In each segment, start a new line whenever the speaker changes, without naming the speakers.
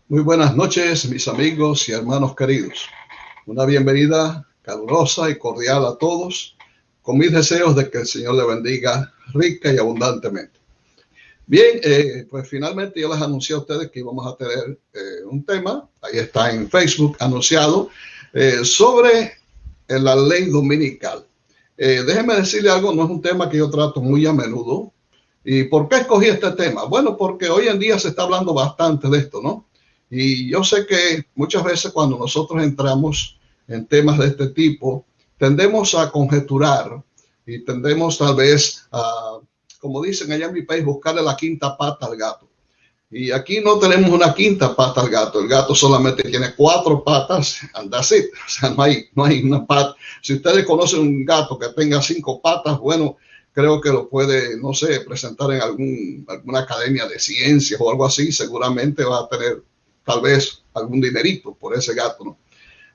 Muy buenas noches, mis amigos y hermanos queridos. Una bienvenida calurosa y cordial a todos, con mis deseos de que el Señor le bendiga rica y abundantemente. Bien, pues finalmente yo les anuncié a ustedes que íbamos a tener un tema, ahí está en Facebook anunciado, sobre la ley dominical. Déjenme decirle algo, no es un tema que yo trato muy a menudo. ¿Y por qué escogí este tema? Bueno, porque hoy en día se está hablando bastante de esto, ¿no? Y yo sé que muchas veces cuando nosotros entramos en temas de este tipo, tendemos a conjeturar y tendemos tal vez a, como dicen allá en mi país, buscarle la quinta pata al gato. Y aquí no tenemos una quinta pata al gato. El gato solamente tiene 4 patas, and that's it. O sea, no hay una pata. Si ustedes conocen un gato que tenga 5 patas, bueno, creo que lo puede, no sé, presentar en alguna academia de ciencias o algo así. Seguramente va a tener tal vez algún dinerito por ese gato, ¿no?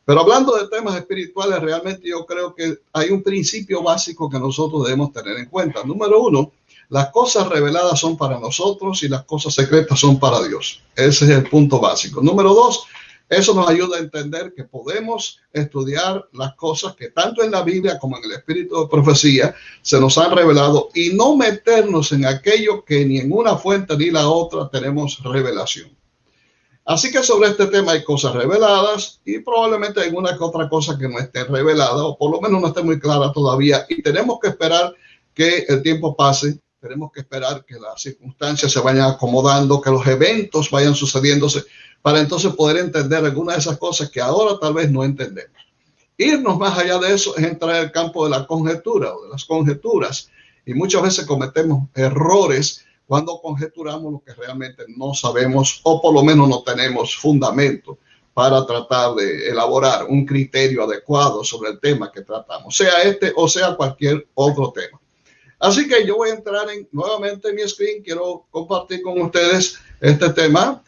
Pero hablando de temas espirituales, realmente yo creo que hay un principio básico que nosotros debemos tener en cuenta. Número uno, las cosas reveladas son para nosotros y las cosas secretas son para Dios. Ese es el punto básico. Número dos, eso nos ayuda a entender que podemos estudiar las cosas que tanto en la Biblia como en el espíritu de profecía se nos han revelado y no meternos en aquello que ni en una fuente ni la otra tenemos revelación. Así que sobre este tema hay cosas reveladas y probablemente hay una que otra cosa que no esté revelada o por lo menos no esté muy clara todavía y tenemos que esperar que el tiempo pase, tenemos que esperar que las circunstancias se vayan acomodando, que los eventos vayan sucediéndose para entonces poder entender algunas de esas cosas que ahora tal vez no entendemos. Irnos más allá de eso es entrar al campo de la conjetura o de las conjeturas y muchas veces cometemos errores cuando conjeturamos lo que realmente no sabemos o por lo menos no tenemos fundamento para tratar de elaborar un criterio adecuado sobre el tema que tratamos, sea este o sea cualquier otro tema. Así que yo voy a entrar nuevamente en mi screen, quiero compartir con ustedes este tema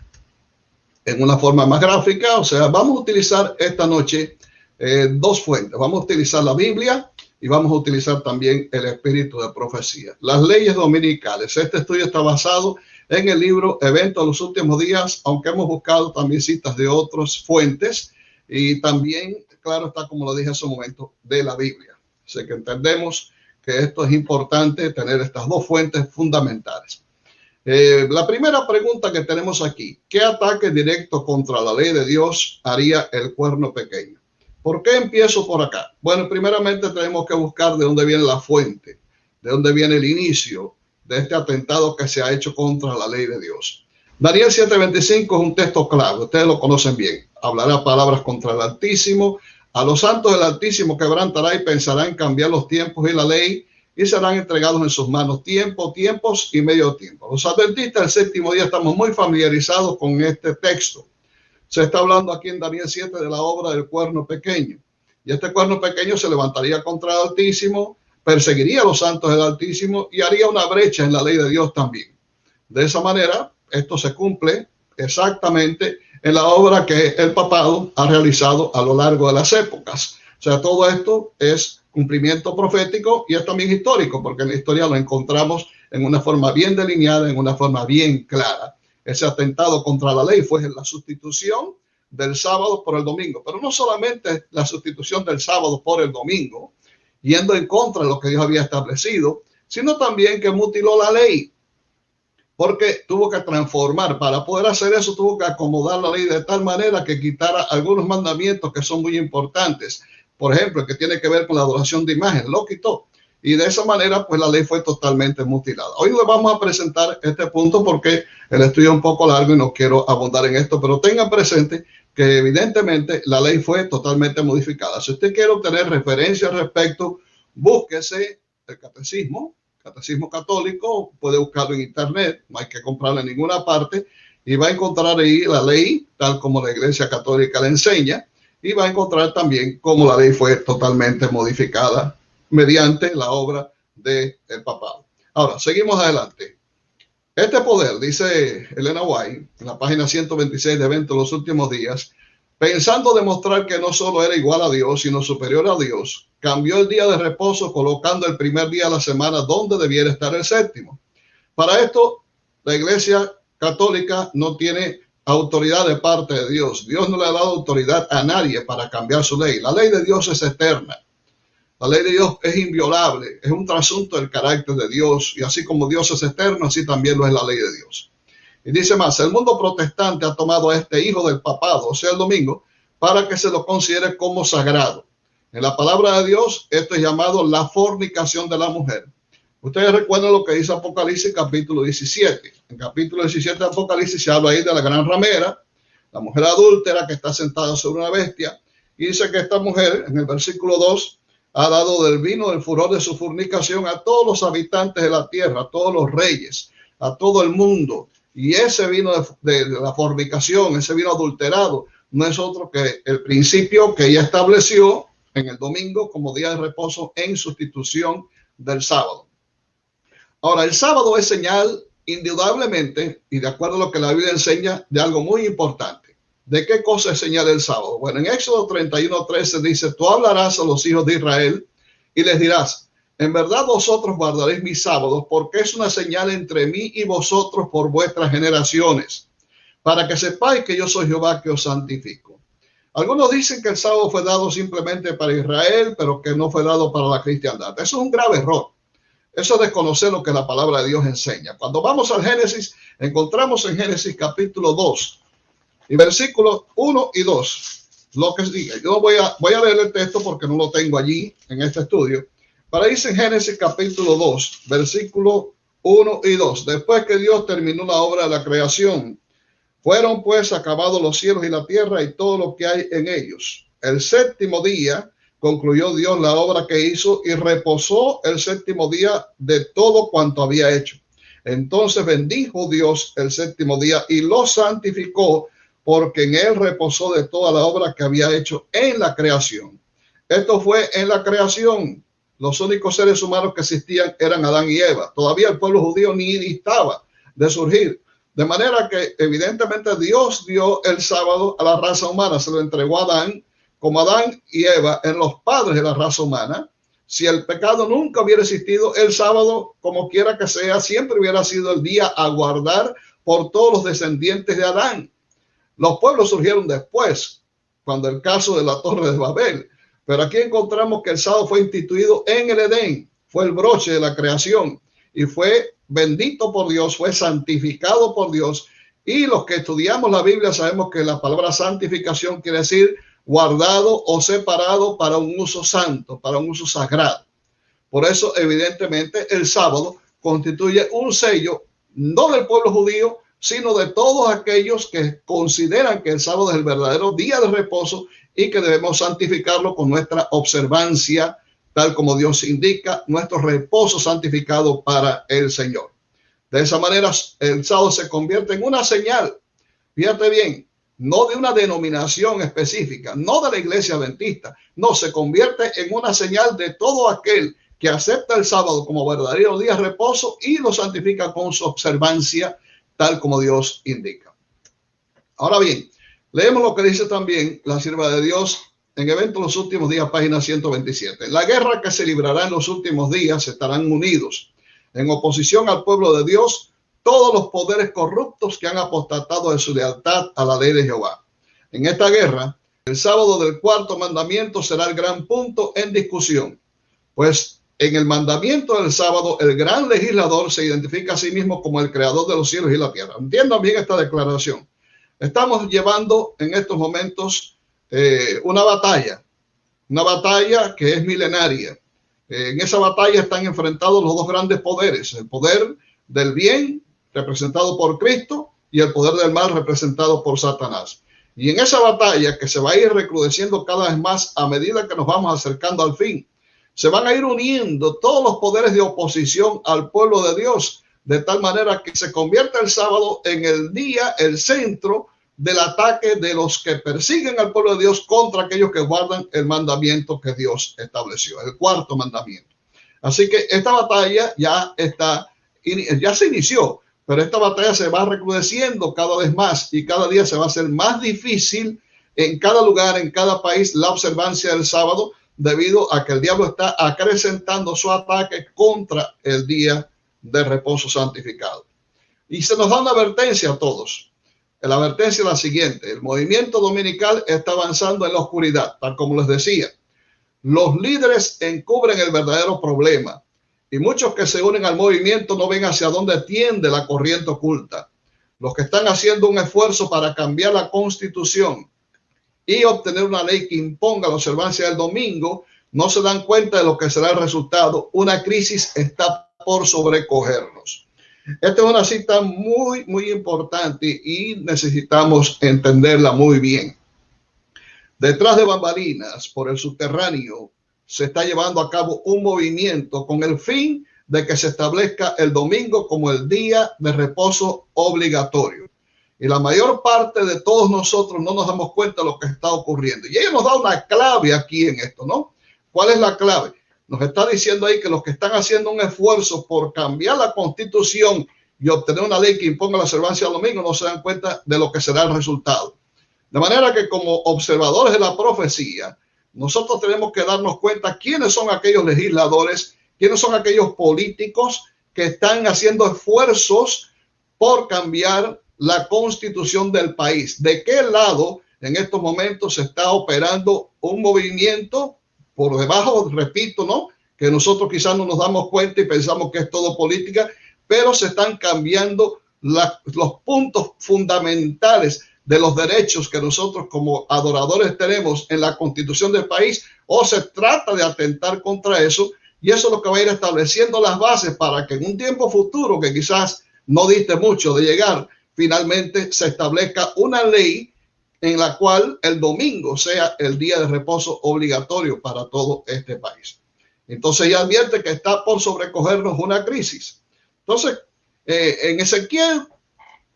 en una forma más gráfica, o sea, vamos a utilizar esta noche dos fuentes, vamos a utilizar la Biblia y vamos a utilizar también el espíritu de profecía. Las leyes dominicales. Este estudio está basado en el libro Eventos de los Últimos Días, aunque hemos buscado también citas de otras fuentes y también, claro está, como lo dije hace un momento, de la Biblia. Así que entendemos que esto es importante, tener estas dos fuentes fundamentales. La primera pregunta que tenemos aquí, ¿qué ataque directo contra la ley de Dios haría el cuerno pequeño? ¿Por qué empiezo por acá? Bueno, primeramente tenemos que buscar de dónde viene la fuente, de dónde viene el inicio de este atentado que se ha hecho contra la ley de Dios. Daniel 7:25 es un texto clave, ustedes lo conocen bien. Hablará palabras contra el Altísimo, a los santos del Altísimo quebrantará y pensará en cambiar los tiempos y la ley y serán entregados en sus manos tiempos y medio tiempo. Los adventistas del séptimo día estamos muy familiarizados con este texto. Se está hablando aquí en Daniel 7 de la obra del cuerno pequeño. Y este cuerno pequeño se levantaría contra el Altísimo, perseguiría a los santos del Altísimo y haría una brecha en la ley de Dios también. De esa manera, esto se cumple exactamente en la obra que el papado ha realizado a lo largo de las épocas. O sea, todo esto es cumplimiento profético y es también histórico, porque en la historia lo encontramos en una forma bien delineada, en una forma bien clara. Ese atentado contra la ley fue la sustitución del sábado por el domingo, pero no solamente la sustitución del sábado por el domingo, yendo en contra de lo que Dios había establecido, sino también que mutiló la ley, porque tuvo que transformar. Para poder hacer eso tuvo que acomodar la ley de tal manera que quitara algunos mandamientos que son muy importantes. Por ejemplo, el que tiene que ver con la adoración de imagen, lo quitó. Y de esa manera, pues la ley fue totalmente mutilada. Hoy les vamos a presentar este punto porque el estudio es un poco largo y no quiero abundar en esto, pero tengan presente que evidentemente la ley fue totalmente modificada. Si usted quiere obtener referencia al respecto, búsquese el catecismo católico, puede buscarlo en internet, no hay que comprarlo en ninguna parte, y va a encontrar ahí la ley, tal como la Iglesia Católica le enseña, y va a encontrar también cómo la ley fue totalmente modificada mediante la obra del papado. Ahora, seguimos adelante. Este poder, dice Elena White, en la página 126 de Eventos de los Últimos Días, pensando demostrar que no solo era igual a Dios, sino superior a Dios, cambió el día de reposo colocando el primer día de la semana donde debiera estar el séptimo. Para esto, la Iglesia Católica no tiene autoridad de parte de Dios. Dios no le ha dado autoridad a nadie para cambiar su ley. La ley de Dios es eterna. La ley de Dios es inviolable. Es un trasunto del carácter de Dios. Y así como Dios es eterno, así también lo es la ley de Dios. Y dice más, el mundo protestante ha tomado a este hijo del papado, o sea, el domingo, para que se lo considere como sagrado. En la palabra de Dios, esto es llamado la fornicación de la mujer. Ustedes recuerdan lo que dice Apocalipsis capítulo 17. En capítulo 17 de Apocalipsis se habla ahí de la gran ramera, la mujer adúltera que está sentada sobre una bestia. Y dice que esta mujer, en el versículo 2, ha dado del vino del furor de su fornicación a todos los habitantes de la tierra, a todos los reyes, a todo el mundo. Y ese vino de la fornicación, ese vino adulterado, no es otro que el principio que ella estableció en el domingo como día de reposo en sustitución del sábado. Ahora, el sábado es señal indudablemente, y de acuerdo a lo que la Biblia enseña, de algo muy importante. ¿De qué cosa es señal el sábado? Bueno, en Éxodo 31:13 dice, tú hablarás a los hijos de Israel y les dirás, en verdad vosotros guardaréis mis sábados, porque es una señal entre mí y vosotros por vuestras generaciones, para que sepáis que yo soy Jehová que os santifico. Algunos dicen que el sábado fue dado simplemente para Israel, pero que no fue dado para la cristiandad. Eso es un grave error. Eso es desconocer lo que la palabra de Dios enseña. Cuando vamos al Génesis, encontramos en Génesis capítulo 2 y versículos 1 y 2 lo que diga. Yo voy a leer el texto porque no lo tengo allí en este estudio. Para irse en Génesis capítulo 2, versículos 1 y 2. Después que Dios terminó la obra de la creación, fueron pues acabados los cielos y la tierra y todo lo que hay en ellos. El séptimo día concluyó Dios la obra que hizo y reposó el séptimo día de todo cuanto había hecho. Entonces bendijo Dios el séptimo día y lo santificó, porque en él reposó de toda la obra que había hecho en la creación. Esto fue en la creación. Los únicos seres humanos que existían eran Adán y Eva. Todavía el pueblo judío ni estaba de surgir. De manera que evidentemente Dios dio el sábado a la raza humana, se lo entregó a Adán, como Adán y Eva en los padres de la raza humana. Si el pecado nunca hubiera existido, el sábado, como quiera que sea, siempre hubiera sido el día a guardar por todos los descendientes de Adán. Los pueblos surgieron después, cuando el caso de la Torre de Babel. Pero aquí encontramos que el sábado fue instituido en el Edén, fue el broche de la creación y fue bendito por Dios, fue santificado por Dios. Y los que estudiamos la Biblia sabemos que la palabra santificación quiere decir guardado o separado para un uso santo, para un uso sagrado. Por eso, evidentemente, el sábado constituye un sello, no del pueblo judío, sino de todos aquellos que consideran que el sábado es el verdadero día de reposo y que debemos santificarlo con nuestra observancia, tal como Dios indica, nuestro reposo santificado para el Señor. De esa manera, el sábado se convierte en una señal, fíjate bien, no de una denominación específica, no de la iglesia adventista, no, se convierte en una señal de todo aquel que acepta el sábado como verdadero día de reposo y lo santifica con su observancia, tal como Dios indica. Ahora bien, leemos lo que dice también la sierva de Dios en Eventos de los Últimos Días, página 127. La guerra que se librará en los últimos días estarán unidos en oposición al pueblo de Dios todos los poderes corruptos que han apostatado de su lealtad a la ley de Jehová. En esta guerra, el sábado del cuarto mandamiento será el gran punto en discusión, pues en el mandamiento del sábado, el gran legislador se identifica a sí mismo como el creador de los cielos y la tierra. Entiendan bien esta declaración. Estamos llevando en estos momentos una batalla que es milenaria. En esa batalla están enfrentados los dos grandes poderes, el poder del bien, representado por Cristo, y el poder del mal, representado por Satanás. Y en esa batalla, que se va a ir recrudeciendo cada vez más a medida que nos vamos acercando al fin, se van a ir uniendo todos los poderes de oposición al pueblo de Dios, de tal manera que se convierta el sábado en el día, el centro del ataque de los que persiguen al pueblo de Dios contra aquellos que guardan el mandamiento que Dios estableció, el cuarto mandamiento. Así que esta batalla ya se inició, pero esta batalla se va recrudeciendo cada vez más y cada día se va a hacer más difícil en cada lugar, en cada país, la observancia del sábado, debido a que el diablo está acrecentando su ataque contra el día de reposo santificado. Y se nos da una advertencia a todos. La advertencia es la siguiente: el movimiento dominical está avanzando en la oscuridad, tal como les decía. Los líderes encubren el verdadero problema y muchos que se unen al movimiento no ven hacia dónde tiende la corriente oculta. Los que están haciendo un esfuerzo para cambiar la Constitución y obtener una ley que imponga la observancia del domingo no se dan cuenta de lo que será el resultado. Una crisis está por sobrecogernos. Esta es una cita muy importante y necesitamos entenderla muy bien. Detrás de bambalinas, por el subterráneo, se está llevando a cabo un movimiento con el fin de que se establezca el domingo como el día de reposo obligatorio. Y la mayor parte de todos nosotros no nos damos cuenta de lo que está ocurriendo. Y ella nos da una clave aquí en esto, ¿no? ¿Cuál es la clave? Nos está diciendo ahí que los que están haciendo un esfuerzo por cambiar la Constitución y obtener una ley que imponga la observancia del domingo no se dan cuenta de lo que será el resultado. De manera que como observadores de la profecía, nosotros tenemos que darnos cuenta quiénes son aquellos legisladores, quiénes son aquellos políticos que están haciendo esfuerzos por cambiar la Constitución del país. ¿De qué lado en estos momentos se está operando un movimiento por debajo, repito, ¿no? Que nosotros quizás no nos damos cuenta y pensamos que es todo política, pero se están cambiando los puntos fundamentales de los derechos que nosotros como adoradores tenemos en la Constitución del país, o se trata de atentar contra eso, y eso es lo que va a ir estableciendo las bases para que en un tiempo futuro, que quizás no diste mucho de llegar, finalmente se establezca una ley en la cual el domingo sea el día de reposo obligatorio para todo este país. Entonces ya advierte que está por sobrecogernos una crisis. Entonces, en Ezequiel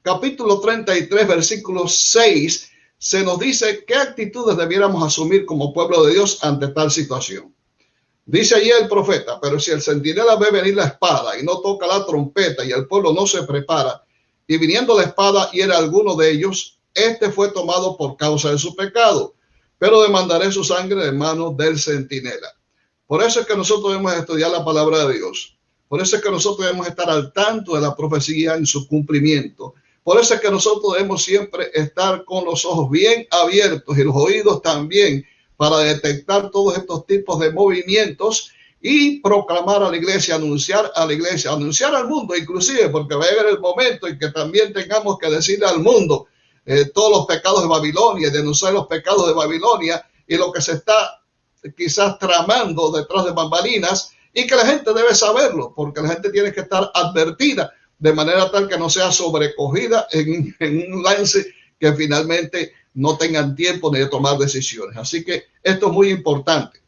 capítulo 33, versículo 6, se nos dice qué actitudes debiéramos asumir como pueblo de Dios ante tal situación. Dice allí el profeta: pero si el centinela ve venir la espada y no toca la trompeta y el pueblo no se prepara, y viniendo la espada hiere a alguno de ellos, este fue tomado por causa de su pecado, pero demandaré su sangre de manos del centinela. Por eso es que nosotros debemos estudiar la palabra de Dios. Por eso es que nosotros debemos estar al tanto de la profecía en su cumplimiento. Por eso es que nosotros debemos siempre estar con los ojos bien abiertos y los oídos también para detectar todos estos tipos de movimientos y proclamar a la iglesia, anunciar a la iglesia, anunciar al mundo inclusive, porque va a llegar el momento en que también tengamos que decirle al mundo todos los pecados de Babilonia, denunciar los pecados de Babilonia y lo que se está quizás tramando detrás de bambalinas, y que la gente debe saberlo, porque la gente tiene que estar advertida de manera tal que no sea sobrecogida en un lance que finalmente no tengan tiempo ni de tomar decisiones. Así que esto es muy importante.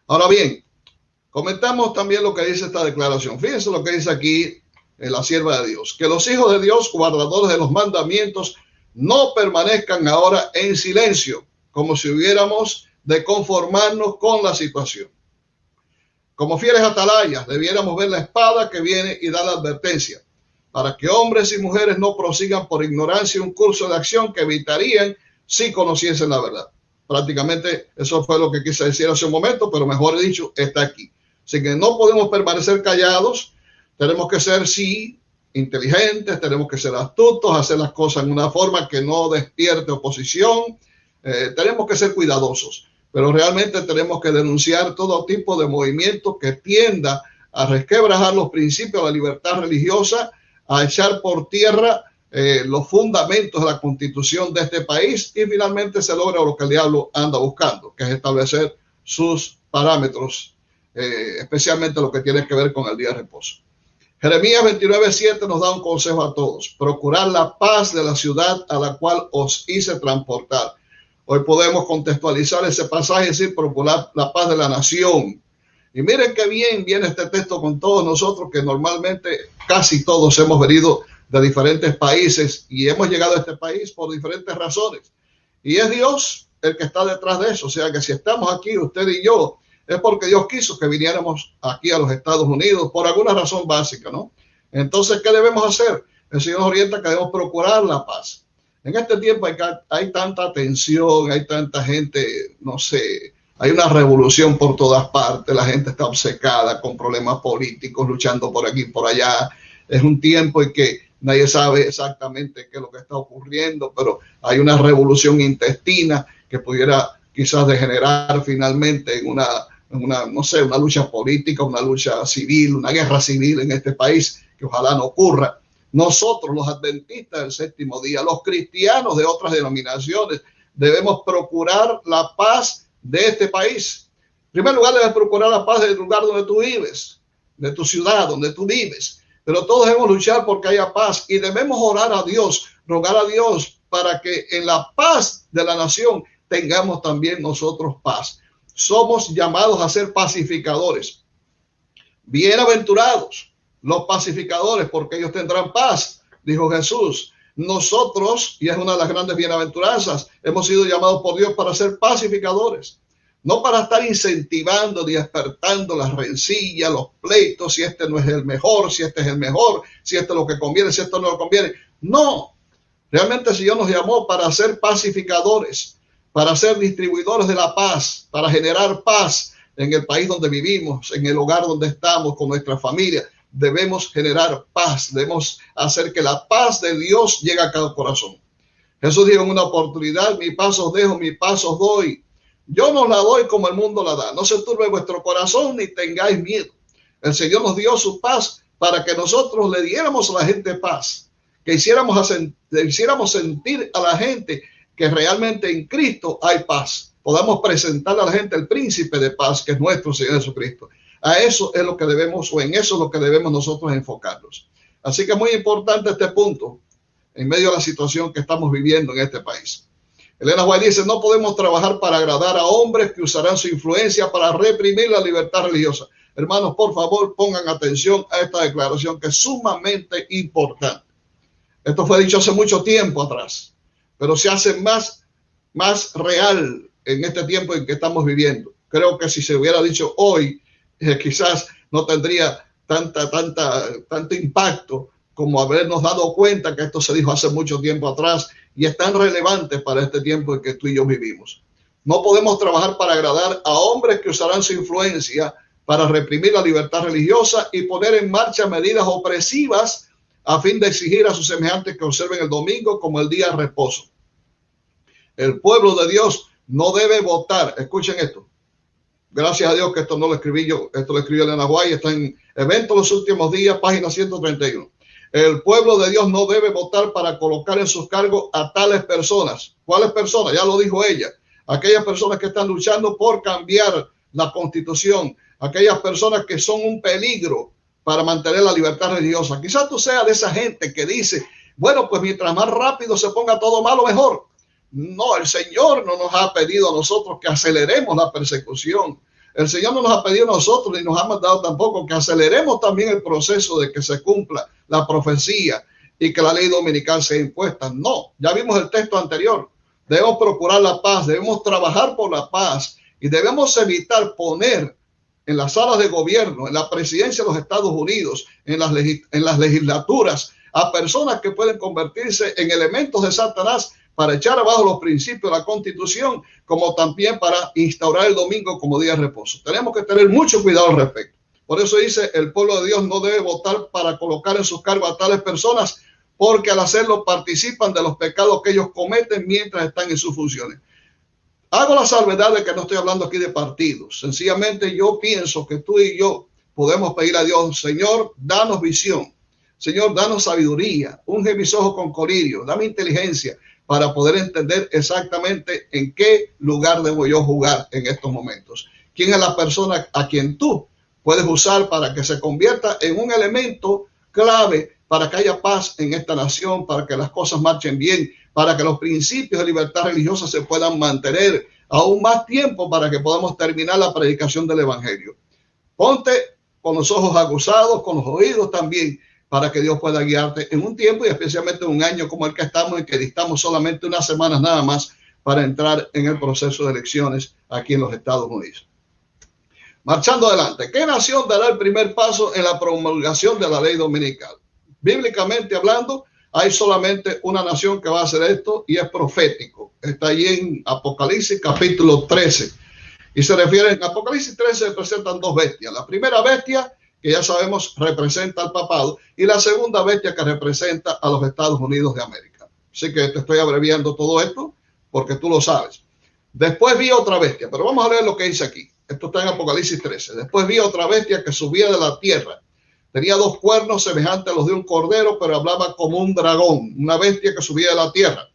Ahora bien, comentamos también lo que dice esta declaración. Fíjense lo que dice aquí la sierva de Dios: que los hijos de Dios, guardadores de los mandamientos, no permanezcan ahora en silencio, como si hubiéramos de conformarnos con la situación. Como fieles atalayas, debiéramos ver la espada que viene y da la advertencia, para que hombres y mujeres no prosigan por ignorancia un curso de acción que evitarían si conociesen la verdad. Prácticamente eso fue lo que quise decir hace un momento, pero mejor dicho, está aquí. Así que no podemos permanecer callados, tenemos que ser, sí, inteligentes, tenemos que ser astutos, hacer las cosas en una forma que no despierte oposición, tenemos que ser cuidadosos. Pero realmente tenemos que denunciar todo tipo de movimiento que tienda a resquebrajar los principios de la libertad religiosa, a echar por tierra los fundamentos de la Constitución de este país, y finalmente se logra lo que el diablo anda buscando, que es establecer sus parámetros, especialmente lo que tiene que ver con el día de reposo. Jeremías 29:7 nos da un consejo a todos: procurar la paz de la ciudad a la cual os hice transportar. Hoy podemos contextualizar ese pasaje y decir procurar la paz de la nación. Y miren qué bien viene este texto con todos nosotros, que normalmente casi todos hemos venido de diferentes países y hemos llegado a este país por diferentes razones. Y es Dios el que está detrás de eso. O sea que si estamos aquí, usted y yo, es porque Dios quiso que viniéramos aquí a los Estados Unidos por alguna razón básica, ¿no? Entonces, ¿qué debemos hacer? El Señor nos orienta que debemos procurar la paz. En este tiempo hay tanta tensión, hay tanta gente, no sé, hay una revolución por todas partes, la gente está obcecada con problemas políticos, luchando por aquí y por allá. Es un tiempo en que nadie sabe exactamente qué es lo que está ocurriendo, pero hay una revolución intestina que pudiera quizás degenerar finalmente en una, no sé, una lucha política, una lucha civil, una guerra civil en este país, que ojalá no ocurra. Nosotros, los adventistas del séptimo día, los cristianos de otras denominaciones, debemos procurar la paz de este país. En primer lugar, debes procurar la paz del lugar donde tú vives, de tu ciudad, donde tú vives. Pero todos debemos luchar porque haya paz y debemos orar a Dios, rogar a Dios para que en la paz de la nación tengamos también nosotros paz. Somos llamados a ser pacificadores. Bienaventurados los pacificadores, porque ellos tendrán paz, dijo Jesús. Nosotros, y es una de las grandes bienaventuranzas, hemos sido llamados por Dios para ser pacificadores, no para estar incentivando ni despertando las rencillas, los pleitos, si este no es el mejor, si este es el mejor, si esto es lo que conviene, si esto no lo conviene. No, realmente el Señor nos llamó para ser pacificadores, para ser distribuidores de la paz, para generar paz en el país donde vivimos, en el hogar donde estamos, con nuestra familia. Debemos generar paz, debemos hacer que la paz de Dios llegue a cada corazón. Jesús dijo en una oportunidad: mi paz os dejo, mi paz os doy. Yo no la doy como el mundo la da. No se turbe vuestro corazón ni tengáis miedo. El Señor nos dio su paz para que nosotros le diéramos a la gente paz, que hiciéramos sentir a la gente que realmente en Cristo hay paz. Podamos presentar a la gente el príncipe de paz, que es nuestro Señor Jesucristo. A eso es lo que debemos, o en eso es lo que debemos nosotros enfocarnos. Así que es muy importante este punto en medio de la situación que estamos viviendo en este país. Elena White dice: no podemos trabajar para agradar a hombres que usarán su influencia para reprimir la libertad religiosa. Hermanos, por favor, pongan atención a esta declaración, que es sumamente importante. Esto fue dicho hace mucho tiempo atrás, pero se hace más real en este tiempo en que estamos viviendo. Creo que si se hubiera dicho hoy, quizás no tendría tanto impacto como habernos dado cuenta que esto se dijo hace mucho tiempo atrás y es tan relevante para este tiempo en que tú y yo vivimos. No podemos trabajar para agradar a hombres que usarán su influencia para reprimir la libertad religiosa y poner en marcha medidas opresivas a fin de exigir a sus semejantes que observen el domingo como el día de reposo. El pueblo de Dios no debe votar. Escuchen esto. Gracias a Dios que esto no lo escribí yo, esto lo escribió Elena White, está en Eventos de los Últimos Días, página 131. El pueblo de Dios no debe votar para colocar en sus cargos a tales personas. ¿Cuáles personas? Ya lo dijo ella. Aquellas personas que están luchando por cambiar la Constitución, aquellas personas que son un peligro para mantener la libertad religiosa. Quizás tú seas de esa gente que dice: bueno, pues mientras más rápido se ponga todo malo, mejor. No, el Señor no nos ha pedido a nosotros que aceleremos la persecución. El Señor no nos ha pedido a nosotros ni nos ha mandado tampoco que aceleremos también el proceso de que se cumpla la profecía y que la ley dominical sea impuesta. No, ya vimos el texto anterior. Debemos procurar la paz, debemos trabajar por la paz y debemos evitar poner en las salas de gobierno, en la presidencia de los Estados Unidos, en las legislaturas, a personas que pueden convertirse en elementos de Satanás para echar abajo los principios de la Constitución, como también para instaurar el domingo como día de reposo. Tenemos que tener mucho cuidado al respecto. Por eso dice: el pueblo de Dios no debe votar para colocar en sus cargos a tales personas, porque al hacerlo participan de los pecados que ellos cometen mientras están en sus funciones. Hago la salvedad de que no estoy hablando aquí de partidos. Sencillamente yo pienso que tú y yo podemos pedir a Dios: Señor, danos visión. Señor, danos sabiduría. Unge mis ojos con colirio. Dame inteligencia para poder entender exactamente en qué lugar debo yo jugar en estos momentos. ¿Quién es la persona a quien tú puedes usar para que se convierta en un elemento clave para que haya paz en esta nación, para que las cosas marchen bien, para que los principios de libertad religiosa se puedan mantener aún más tiempo, para que podamos terminar la predicación del evangelio? Ponte con los ojos aguzados, con los oídos también, para que Dios pueda guiarte en un tiempo y especialmente en un año como el que estamos, en que distamos solamente unas semanas nada más para entrar en el proceso de elecciones aquí en los Estados Unidos. Marchando adelante, ¿qué nación dará el primer paso en la promulgación de la ley dominical? Bíblicamente hablando, hay solamente una nación que va a hacer esto y es profético. Está allí en Apocalipsis capítulo 13. Y se refiere, en Apocalipsis 13 se presentan dos bestias. La primera bestia, que ya sabemos representa al papado, y la segunda bestia que representa a los Estados Unidos de América. Así que te estoy abreviando todo esto porque tú lo sabes. Después vi otra bestia, pero vamos a leer lo que dice aquí. Esto está en Apocalipsis 13. Después vi otra bestia que subía de la tierra. Tenía 2 cuernos semejantes a los de un cordero, pero hablaba como un dragón, una bestia que subía de la tierra.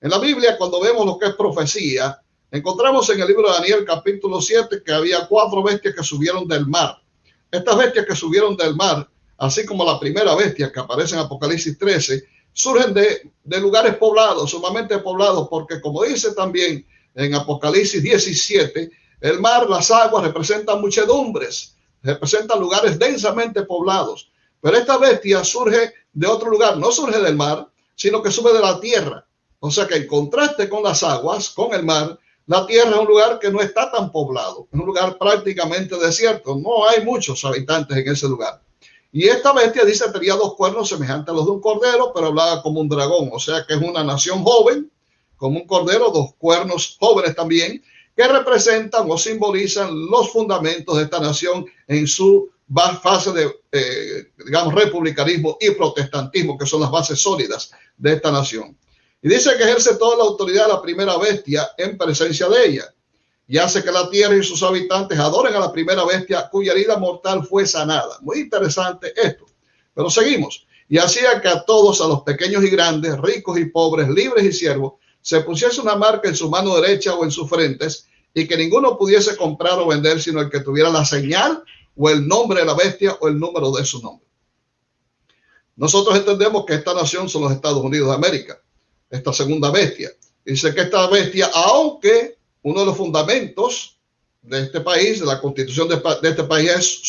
En la Biblia, cuando vemos lo que es profecía, encontramos en el libro de Daniel, capítulo 7, que había 4 bestias que subieron del mar. Estas bestias que subieron del mar, así como la primera bestia que aparece en Apocalipsis 13, surgen de lugares poblados, sumamente poblados, porque como dice también en Apocalipsis 17, el mar, las aguas representan muchedumbres, representan lugares densamente poblados. Pero esta bestia surge de otro lugar, no surge del mar, sino que sube de la tierra. O sea que en contraste con las aguas, con el mar, la tierra es un lugar que no está tan poblado, es un lugar prácticamente desierto, no hay muchos habitantes en ese lugar. Y esta bestia dice tenía 2 cuernos semejantes a los de un cordero, pero hablaba como un dragón, o sea que es una nación joven, como un cordero, 2 cuernos jóvenes también, que representan o simbolizan los fundamentos de esta nación en su fase de, digamos, republicanismo y protestantismo, que son las bases sólidas de esta nación. Y dice que ejerce toda la autoridad de la primera bestia en presencia de ella, y hace que la tierra y sus habitantes adoren a la primera bestia cuya herida mortal fue sanada. Muy interesante esto. Pero seguimos. Y hacía que a todos, a los pequeños y grandes, ricos y pobres, libres y siervos, se pusiese una marca en su mano derecha o en sus frentes, y que ninguno pudiese comprar o vender sino el que tuviera la señal o el nombre de la bestia o el número de su nombre. Nosotros entendemos que esta nación son los Estados Unidos de América, esta segunda bestia. Dice que esta bestia, aunque uno de los fundamentos de este país, de la constitución de este país, es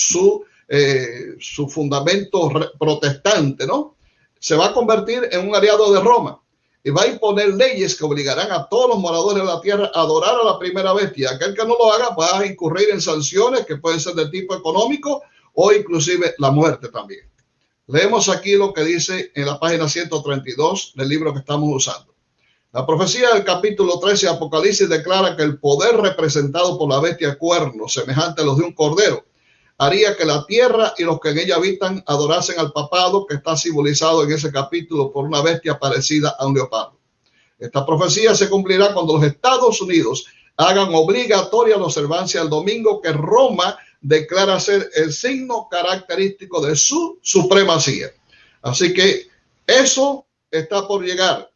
su fundamento protestante, ¿no? Se va a convertir en un aliado de Roma y va a imponer leyes que obligarán a todos los moradores de la tierra a adorar a la primera bestia. Aquel que no lo haga va a incurrir en sanciones que pueden ser de tipo económico o inclusive la muerte también. Leemos aquí lo que dice en la página 132 del libro que estamos usando. La profecía del capítulo 13 de Apocalipsis declara que el poder representado por la bestia cuerno, semejante a los de un cordero, haría que la tierra y los que en ella habitan adorasen al papado, que está simbolizado en ese capítulo por una bestia parecida a un leopardo. Esta profecía se cumplirá cuando los Estados Unidos hagan obligatoria la observancia del domingo, que Roma declara ser el signo característico de su supremacía. Así que eso está por llegar.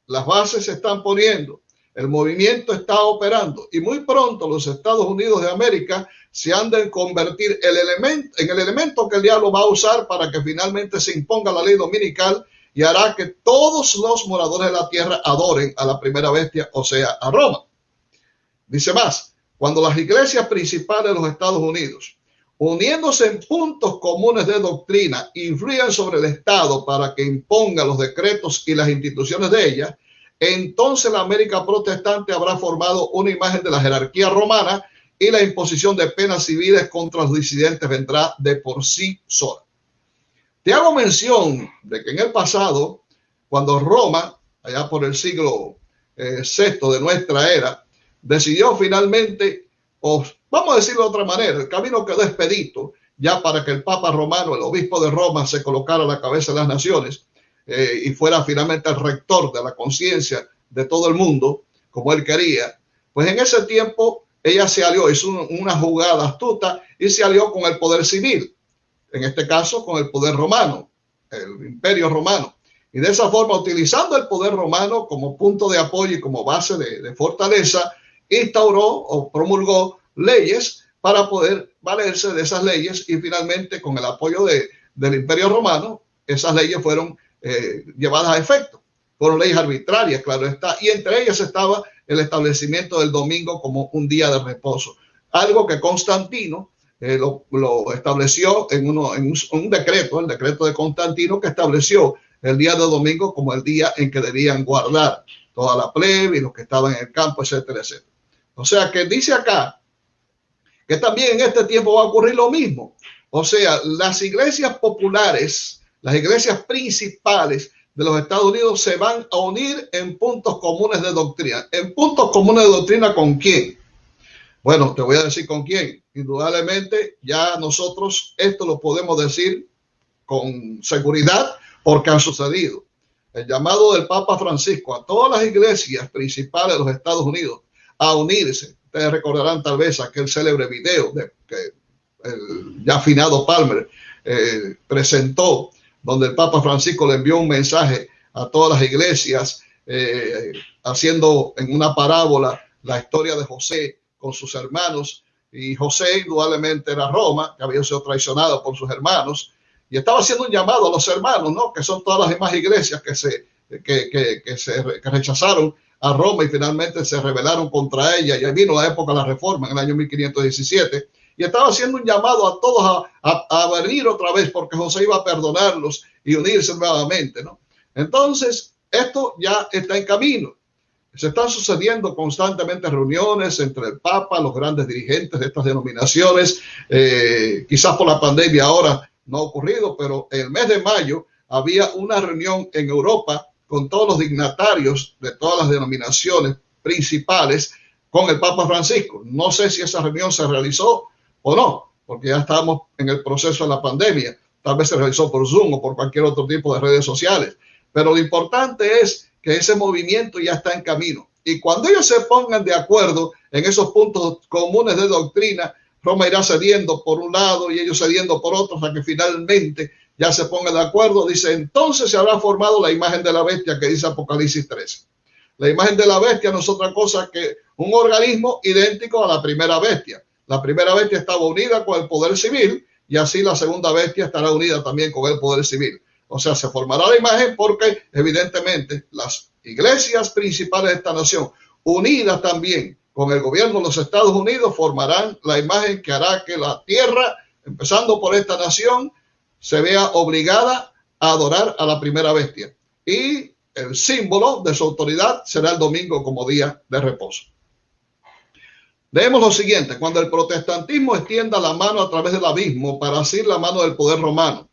Las bases se están poniendo, el movimiento está operando y muy pronto los Estados Unidos de América se han de convertir en el elemento que el diablo va a usar para que finalmente se imponga la ley dominical y hará que todos los moradores de la tierra adoren a la primera bestia, o sea, a Roma. Dice más, cuando las iglesias principales de los Estados Unidos, uniéndose en puntos comunes de doctrina, influyen sobre el Estado para que imponga los decretos y las instituciones de ella, entonces la América protestante habrá formado una imagen de la jerarquía romana y la imposición de penas civiles contra los disidentes vendrá de por sí sola. Te hago mención de que en el pasado, cuando Roma, allá por el siglo VI de nuestra era, decidió finalmente, o vamos a decirlo de otra manera, el camino quedó expedito ya para que el Papa Romano, el obispo de Roma, se colocara a la cabeza de las naciones y fuera finalmente el rector de la conciencia de todo el mundo, como él quería. Pues en ese tiempo ella se alió, hizo una jugada astuta y se alió con el poder civil, en este caso con el poder romano, el imperio romano. Y de esa forma, utilizando el poder romano como punto de apoyo y como base de fortaleza, instauró o promulgó leyes para poder valerse de esas leyes y finalmente con el apoyo del imperio romano, esas leyes fueron llevadas a efecto. Fueron leyes arbitrarias, claro está, y entre ellas estaba el establecimiento del domingo como un día de reposo, algo que Constantino lo estableció en un decreto, el decreto de Constantino, que estableció el día de domingo como el día en que debían guardar toda la plebe y los que estaban en el campo, etcétera, etcétera. O sea que dice acá que también en este tiempo va a ocurrir lo mismo. O sea, las iglesias populares, las iglesias principales de los Estados Unidos se van a unir en puntos comunes de doctrina. ¿En puntos comunes de doctrina con quién? Bueno, te voy a decir con quién. Indudablemente ya nosotros esto lo podemos decir con seguridad porque han sucedido. El llamado del Papa Francisco a todas las iglesias principales de los Estados Unidos a unirse. Ustedes recordarán tal vez aquel célebre video que el ya finado Palmer presentó, donde el Papa Francisco le envió un mensaje a todas las iglesias, haciendo en una parábola la historia de José con sus hermanos. Y José indudablemente era Roma, que había sido traicionado por sus hermanos, y estaba haciendo un llamado a los hermanos, ¿no? Que son todas las demás iglesias que rechazaron a Roma y finalmente se rebelaron contra ella. Y ahí vino la época de la Reforma en el año 1517. Y estaba haciendo un llamado a todos a venir otra vez, porque José iba a perdonarlos y unirse nuevamente, ¿no? Entonces, esto ya está en camino. Se están sucediendo constantemente reuniones entre el Papa, los grandes dirigentes de estas denominaciones. Quizás por la pandemia ahora no ha ocurrido, pero en el mes de mayo había una reunión en Europa con todos los dignatarios de todas las denominaciones principales con el Papa Francisco. No sé si esa reunión se realizó o no, porque ya estamos en el proceso de la pandemia. Tal vez se realizó por Zoom o por cualquier otro tipo de redes sociales. Pero lo importante es que ese movimiento ya está en camino. Y cuando ellos se pongan de acuerdo en esos puntos comunes de doctrina, Roma irá cediendo por un lado y ellos cediendo por otro, hasta que finalmente ya se pongan de acuerdo. Dice, entonces se habrá formado la imagen de la bestia que dice Apocalipsis 13. La imagen de la bestia no es otra cosa que un organismo idéntico a la primera bestia. La primera bestia estaba unida con el poder civil y así la segunda bestia estará unida también con el poder civil. O sea, se formará la imagen porque evidentemente las iglesias principales de esta nación, unidas también con el gobierno de los Estados Unidos, formarán la imagen que hará que la tierra, empezando por esta nación, se vea obligada a adorar a la primera bestia. Y el símbolo de su autoridad será el domingo como día de reposo. Leemos lo siguiente: cuando el protestantismo extienda la mano a través del abismo para asir la mano del poder romano.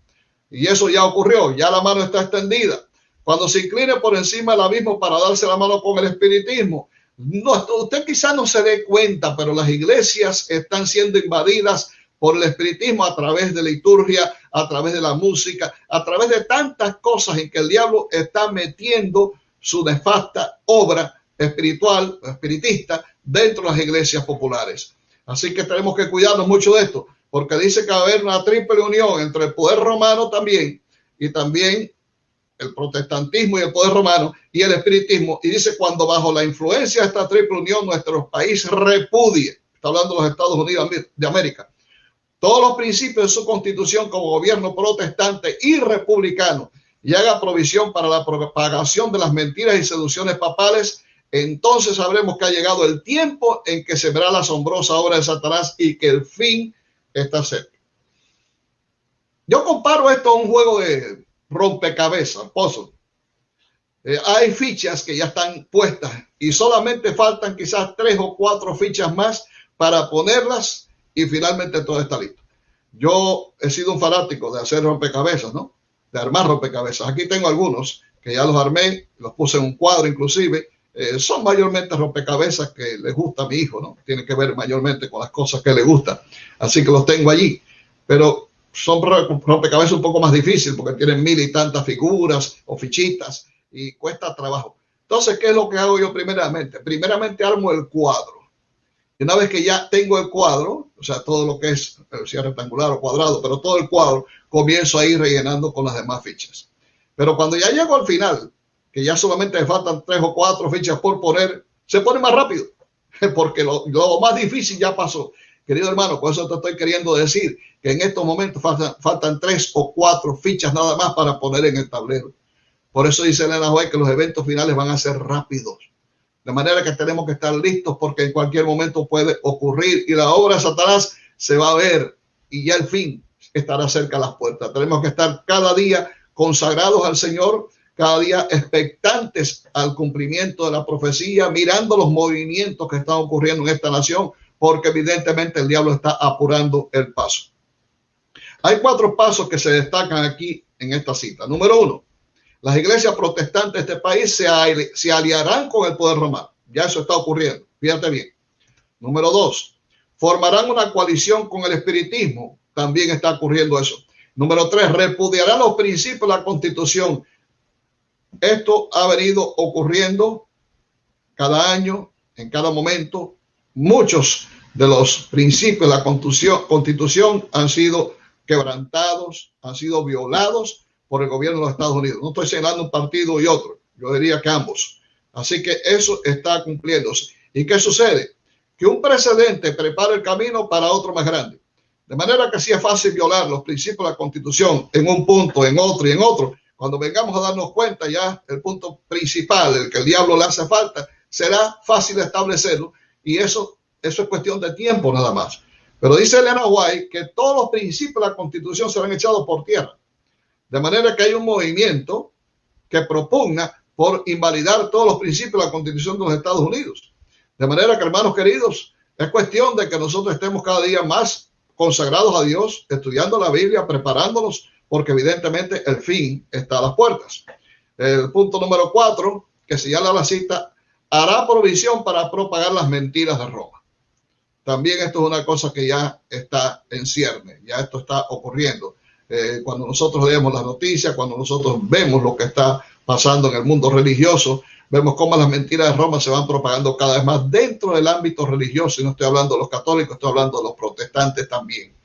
Y eso ya ocurrió, ya la mano está extendida. Cuando se incline por encima del abismo para darse la mano con el espiritismo. No, usted quizás no se dé cuenta, pero las iglesias están siendo invadidas por el espiritismo a través de liturgia, a través de la música, a través de tantas cosas en que el diablo está metiendo su nefasta obra espiritual, espiritista, dentro de las iglesias populares. Así que tenemos que cuidarnos mucho de esto, porque dice que va a haber una triple unión entre el poder romano también y también el protestantismo y el poder romano y el espiritismo. Y dice, cuando bajo la influencia de esta triple unión nuestro país repudie, está hablando de los Estados Unidos de América, todos los principios de su constitución como gobierno protestante y republicano y haga provisión para la propagación de las mentiras y seducciones papales, entonces sabremos que ha llegado el tiempo en que se verá la asombrosa obra de Satanás y que el fin está cerca. Yo comparo esto a un juego de rompecabezas, puzzle. Hay fichas que ya están puestas y solamente faltan quizás 3 o 4 fichas más para ponerlas y finalmente todo está listo. Yo he sido un fanático de hacer rompecabezas, ¿no? De armar rompecabezas. Aquí tengo algunos que ya los armé, los puse en un cuadro inclusive. Son mayormente rompecabezas que le gusta a mi hijo, ¿no? Tiene que ver mayormente con las cosas que le gustan. Así que los tengo allí. Pero son rompecabezas un poco más difíciles porque tienen 1000 y tantas figuras o fichitas y cuesta trabajo. Entonces, ¿qué es lo que hago yo primeramente? Primeramente armo el cuadro. Y una vez que ya tengo el cuadro, o sea, todo lo que es, sea rectangular o cuadrado, pero todo el cuadro, comienzo a ir rellenando con las demás fichas. Pero cuando ya llego al final, que ya solamente me faltan 3 o 4 fichas por poner, se pone más rápido, porque lo más difícil ya pasó. Querido hermano, por eso te estoy queriendo decir que en estos momentos faltan 3 o 4 fichas nada más para poner en el tablero. Por eso dice Elena White que los eventos finales van a ser rápidos. De manera que tenemos que estar listos porque en cualquier momento puede ocurrir y la obra de Satanás se va a ver y ya el fin estará cerca a las puertas. Tenemos que estar cada día consagrados al Señor, cada día expectantes al cumplimiento de la profecía, mirando los movimientos que están ocurriendo en esta nación, porque evidentemente el diablo está apurando el paso. Hay 4 pasos que se destacan aquí en esta cita. Número 1, las iglesias protestantes de este país se aliarán con el poder romano. Ya eso está ocurriendo. Fíjate bien. Número 2, formarán una coalición con el espiritismo. También está ocurriendo eso. Número 3, repudiarán los principios de la Constitución. Esto ha venido ocurriendo cada año, en cada momento. Muchos de los principios de la Constitución han sido quebrantados, han sido violados por el gobierno de los Estados Unidos. No estoy señalando un partido y otro, yo diría que ambos. Así que eso está cumpliéndose. ¿Y qué sucede? Que un precedente prepara el camino para otro más grande. De manera que sí es fácil violar los principios de la Constitución en un punto, en otro y en otro. Cuando vengamos a darnos cuenta, ya el punto principal, el que el diablo le hace falta, será fácil establecerlo, y eso es cuestión de tiempo nada más. Pero dice Elena White que todos los principios de la Constitución serán echados por tierra. De manera que hay un movimiento que propugna por invalidar todos los principios de la Constitución de los Estados Unidos. De manera que, hermanos queridos, es cuestión de que nosotros estemos cada día más consagrados a Dios, estudiando la Biblia, preparándonos, porque evidentemente el fin está a las puertas. El punto número 4, que señala la cita, hará provisión para propagar las mentiras de Roma. También esto es una cosa que ya está en cierne, ya esto está ocurriendo. Cuando nosotros leemos las noticias, cuando nosotros vemos lo que está pasando en el mundo religioso, vemos cómo las mentiras de Roma se van propagando cada vez más dentro del ámbito religioso. Y no estoy hablando de los católicos, estoy hablando de los protestantes también.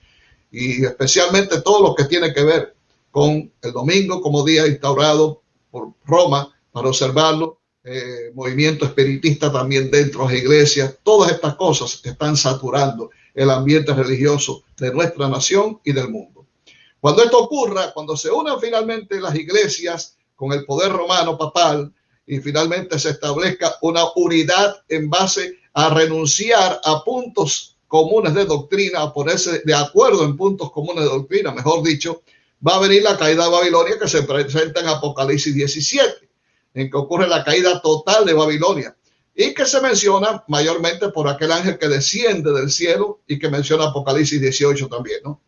Y especialmente todo lo que tiene que ver con el domingo como día instaurado por Roma para observarlo, movimiento espiritista también dentro de las iglesias. Todas estas cosas están saturando el ambiente religioso de nuestra nación y del mundo. Cuando esto ocurra, cuando se unan finalmente las iglesias con el poder romano papal y finalmente se establezca una unidad en base a renunciar a puntos comunes de doctrina, a ponerse de acuerdo en puntos comunes de doctrina, mejor dicho, va a venir la caída de Babilonia, que se presenta en Apocalipsis 17, en que ocurre la caída total de Babilonia, y que se menciona mayormente por aquel ángel que desciende del cielo y que menciona Apocalipsis 18 también, ¿no?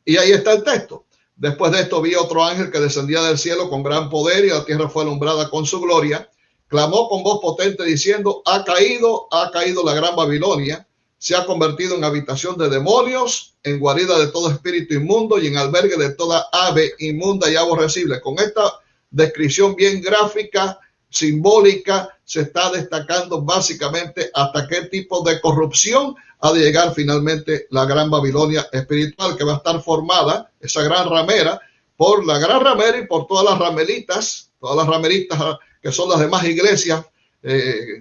Y ahí está el texto. Después de esto vi otro ángel que descendía del cielo con gran poder, y la tierra fue alumbrada con su gloria. Clamó con voz potente diciendo, ha caído la gran Babilonia, se ha convertido en habitación de demonios, en guarida de todo espíritu inmundo y en albergue de toda ave inmunda y aborrecible. Con esta descripción bien gráfica, simbólica, se está destacando básicamente hasta qué tipo de corrupción ha de llegar finalmente la gran Babilonia espiritual, que va a estar formada, esa gran ramera, por la gran ramera y por todas las rameritas que son las demás iglesias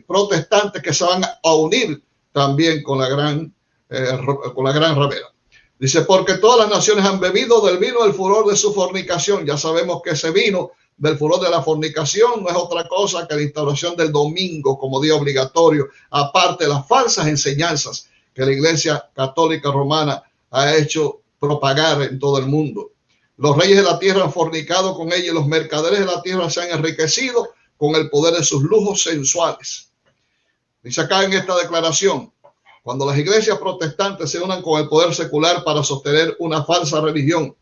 protestantes que se van a unir también con la gran ramera. Dice, porque todas las naciones han bebido del vino del furor de su fornicación. Ya sabemos que ese vino del furor de la fornicación no es otra cosa que la instauración del domingo como día obligatorio, aparte de las falsas enseñanzas que la Iglesia Católica Romana ha hecho propagar en todo el mundo. Los reyes de la tierra han fornicado con ella y los mercaderes de la tierra se han enriquecido con el poder de sus lujos sensuales. Dice acá en esta declaración, cuando las iglesias protestantes se unan con el poder secular para sostener una falsa religión,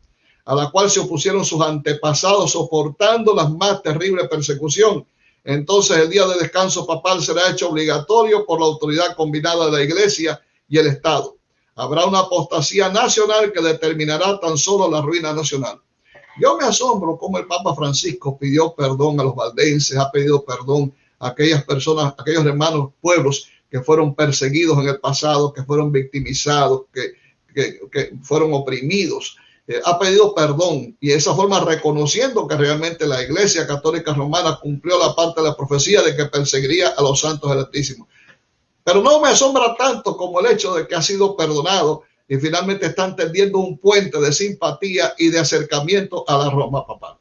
a la cual se opusieron sus antepasados soportando la más terrible persecución, entonces el día de descanso papal será hecho obligatorio por la autoridad combinada de la iglesia y el Estado. Habrá una apostasía nacional que determinará tan solo la ruina nacional. Yo me asombro cómo el Papa Francisco pidió perdón a los valdenses, ha pedido perdón a aquellas personas, a aquellos hermanos pueblos que fueron perseguidos en el pasado, que fueron victimizados, que fueron oprimidos. Ha pedido perdón y de esa forma reconociendo que realmente la Iglesia Católica Romana cumplió la parte de la profecía de que perseguiría a los santos del Altísimo. Pero no me asombra tanto como el hecho de que ha sido perdonado y finalmente están tendiendo un puente de simpatía y de acercamiento a la Roma papal.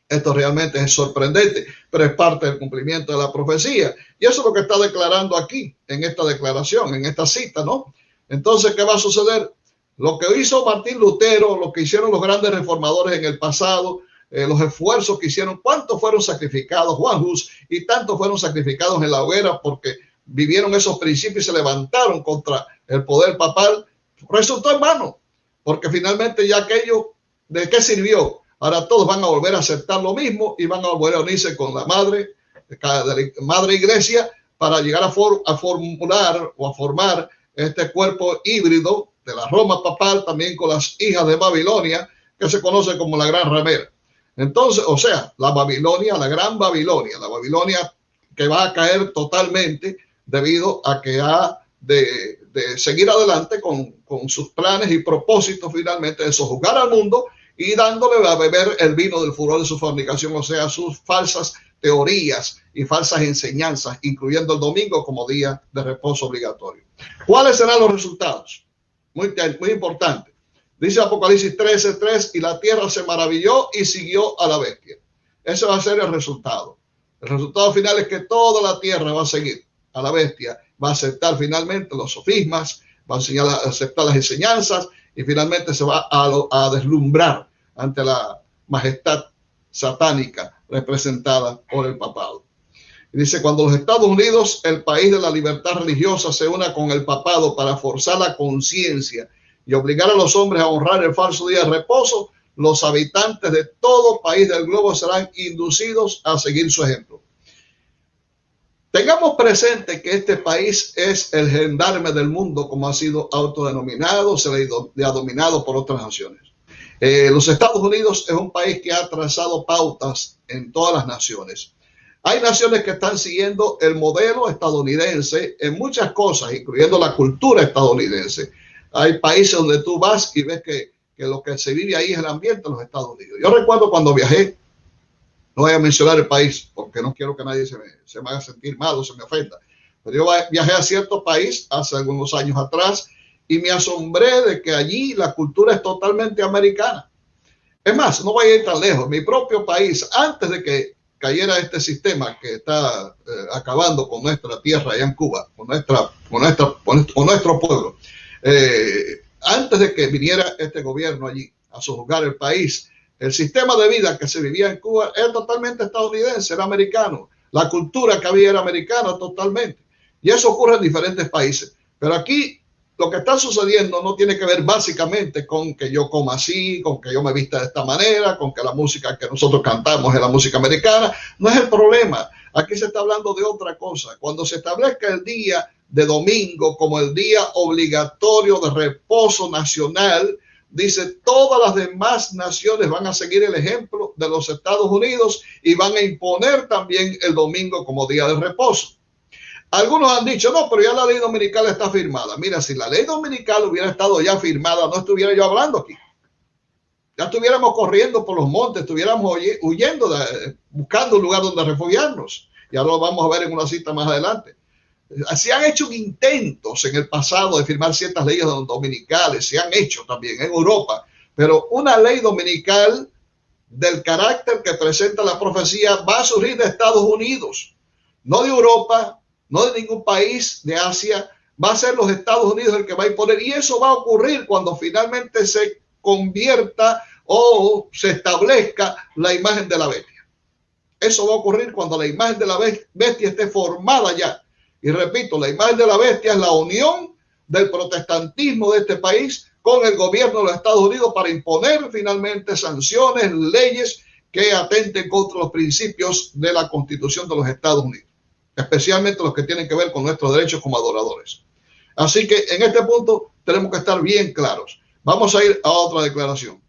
Esto realmente es sorprendente, pero es parte del cumplimiento de la profecía. Y eso es lo que está declarando aquí, en esta declaración, en esta cita, ¿no? Entonces, ¿qué va a suceder? Lo que hizo Martín Lutero, lo que hicieron los grandes reformadores en el pasado, los esfuerzos que hicieron, cuántos fueron sacrificados, Juan Hus, y tantos fueron sacrificados en la hoguera porque vivieron esos principios y se levantaron contra el poder papal, resultó en vano, porque finalmente ya aquello, ¿de qué sirvió? Ahora todos van a volver a aceptar lo mismo y van a volver a unirse con la madre iglesia para llegar a formular o a formar este cuerpo híbrido de la Roma papal, también con las hijas de Babilonia, que se conoce como la Gran Ramera. Entonces, o sea, la Babilonia, la Gran Babilonia, la Babilonia que va a caer totalmente debido a que ha de seguir adelante con sus planes y propósitos finalmente de sojuzgar al mundo y dándole a beber el vino del furor de su fornicación, o sea, sus falsas teorías y falsas enseñanzas, incluyendo el domingo como día de reposo obligatorio. ¿Cuáles serán los resultados? Muy importante. Dice Apocalipsis 13:3, y la tierra se maravilló y siguió a la bestia. Ese va a ser el resultado. El resultado final es que toda la tierra va a seguir a la bestia, va a aceptar finalmente los sofismas, va a aceptar las enseñanzas y finalmente se va a deslumbrar ante la majestad satánica representada por el papado. Y dice, cuando los Estados Unidos, el país de la libertad religiosa, se una con el papado para forzar la conciencia y obligar a los hombres a honrar el falso día de reposo, los habitantes de todo país del globo serán inducidos a seguir su ejemplo. Tengamos presente que este país es el gendarme del mundo, como ha sido autodenominado, se le ha dominado por otras naciones. Los Estados Unidos es un país que ha trazado pautas en todas las naciones. Hay naciones que están siguiendo el modelo estadounidense en muchas cosas, incluyendo la cultura estadounidense. Hay países donde tú vas y ves que lo que se vive ahí es el ambiente de los Estados Unidos. Yo recuerdo cuando viajé, no voy a mencionar el país porque no quiero que nadie se me haga sentir mal o se me ofenda, pero yo viajé a cierto país hace algunos años atrás y me asombré de que allí la cultura es totalmente americana. Es más, no voy a ir tan lejos. Mi propio país, antes de que cayera este sistema que está acabando con nuestra tierra allá en Cuba, con nuestro pueblo, antes de que viniera este gobierno allí a sojuzgar el país, el sistema de vida que se vivía en Cuba era totalmente estadounidense, era americano. La cultura que había era americana totalmente. Y eso ocurre en diferentes países. Pero aquí lo que está sucediendo no tiene que ver básicamente con que yo coma así, con que yo me vista de esta manera, con que la música que nosotros cantamos es la música americana. No es el problema. Aquí se está hablando de otra cosa. Cuando se establezca el día de domingo como el día obligatorio de reposo nacional, dice, todas las demás naciones van a seguir el ejemplo de los Estados Unidos y van a imponer también el domingo como día de reposo. Algunos han dicho, no, pero ya la ley dominical está firmada. Mira, si la ley dominical hubiera estado ya firmada, no estuviera yo hablando aquí. Ya estuviéramos corriendo por los montes, estuviéramos huyendo, buscando un lugar donde refugiarnos. Ya lo vamos a ver en una cita más adelante. Se han hecho intentos en el pasado de firmar ciertas leyes dominicales, se han hecho también en Europa, pero una ley dominical del carácter que presenta la profecía va a surgir de Estados Unidos, no de Europa, no de ningún país de Asia, va a ser los Estados Unidos el que va a imponer, y eso va a ocurrir cuando finalmente se convierta o se establezca la imagen de la bestia. Eso va a ocurrir cuando la imagen de la bestia esté formada ya. Y repito, la imagen de la bestia es la unión del protestantismo de este país con el gobierno de los Estados Unidos para imponer finalmente sanciones, leyes que atenten contra los principios de la Constitución de los Estados Unidos, especialmente los que tienen que ver con nuestros derechos como adoradores. Así que en este punto tenemos que estar bien claros. Vamos a ir a otra declaración.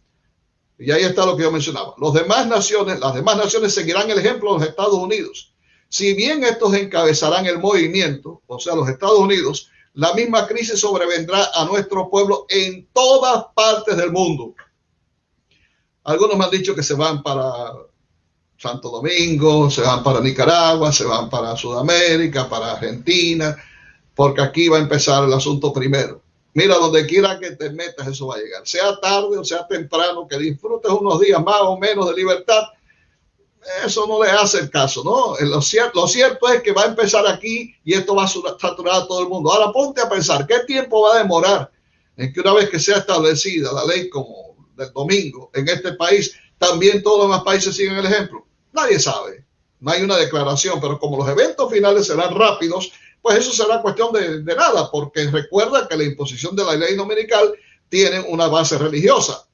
Y ahí está lo que yo mencionaba. Las demás naciones seguirán el ejemplo de los Estados Unidos. Si bien estos encabezarán el movimiento, o sea, los Estados Unidos, la misma crisis sobrevendrá a nuestro pueblo en todas partes del mundo. Algunos me han dicho que se van para Santo Domingo, se van para Nicaragua, se van para Sudamérica, para Argentina, porque aquí va a empezar el asunto primero. Mira, donde quiera que te metas, eso va a llegar. Sea tarde o sea temprano, que disfrutes unos días más o menos de libertad, eso no le hace el caso, ¿no? Lo cierto es que va a empezar aquí y esto va a saturar a todo el mundo. Ahora ponte a pensar, ¿qué tiempo va a demorar en que una vez que sea establecida la ley como del domingo en este país, también todos los demás países siguen el ejemplo? Nadie sabe, no hay una declaración, pero como los eventos finales serán rápidos, pues eso será cuestión de nada, porque recuerda que la imposición de la ley dominical tiene una base religiosa.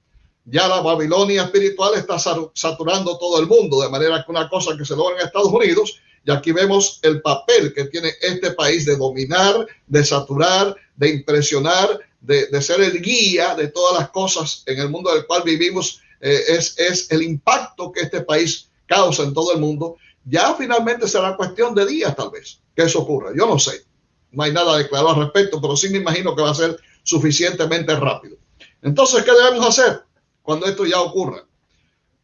Ya la Babilonia espiritual está saturando todo el mundo, de manera que una cosa que se logra en Estados Unidos Y aquí vemos el papel que tiene este país de dominar, de saturar, de impresionar, de ser el guía de todas las cosas en el mundo del cual vivimos. Es el impacto que este país causa en todo el mundo. Ya finalmente será cuestión de días tal vez que eso ocurra. Yo no sé, no hay nada declarado al respecto, pero sí me imagino que va a ser suficientemente rápido. Entonces, ¿qué debemos hacer cuando esto ya ocurra?